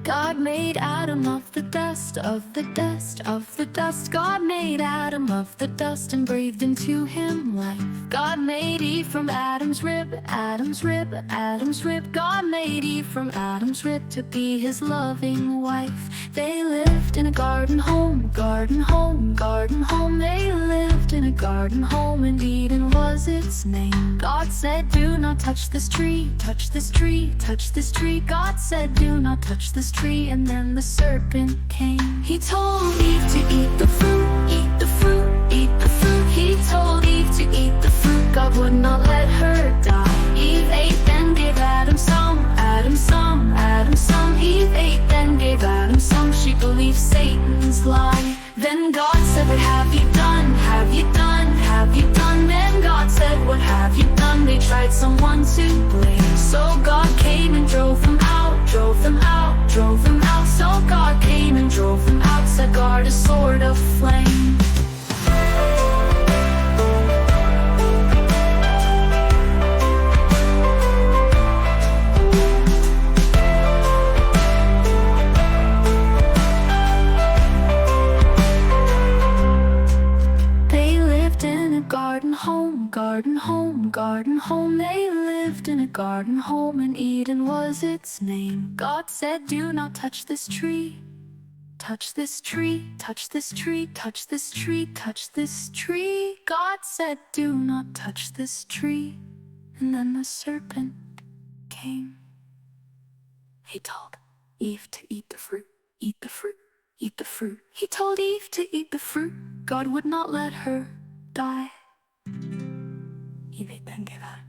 God made Adam of the dust, of the dust, of the dust. God made Adam of the dust and breathed into him life. God made Eve from Adam's rib, Adam's rib, Adam's rib. God made Eve from Adam's rib to be his loving wife. They lived in a garden home, garden home, garden home. They lived in a garden home, and Eden was its name. God said, do not touch this tree, touch this tree, touch this tree. God said, do not touch this tree, and then the serpent came. He told Eve to eat the fruit, eat the fruit, eat the fruit. He told Eve to eat the fruit, God would not let her die. Eve ate, then gave Adam some, Adam some, Adam some. Eve ate, then gave Adam some. She believed Satan's lie. Then God said, what have you done? Have you done? Have you done? Then God said, what have you done? They tried someone to blame. So God came and drove them out, drove them out, drove them out. So God came and drove them out, said, guard a sword of flame. Garden home, garden home, garden home. They lived in a garden home, and Eden was its name. God said, do not touch this tree, touch this tree, touch this tree, touch this tree, touch this tree. God said, do not touch this tree, and then the serpent came. He told Eve to eat the fruit, eat the fruit, eat the fruit. He told Eve to eat the fruit. God would not let her die. Eve ate, then gave Adam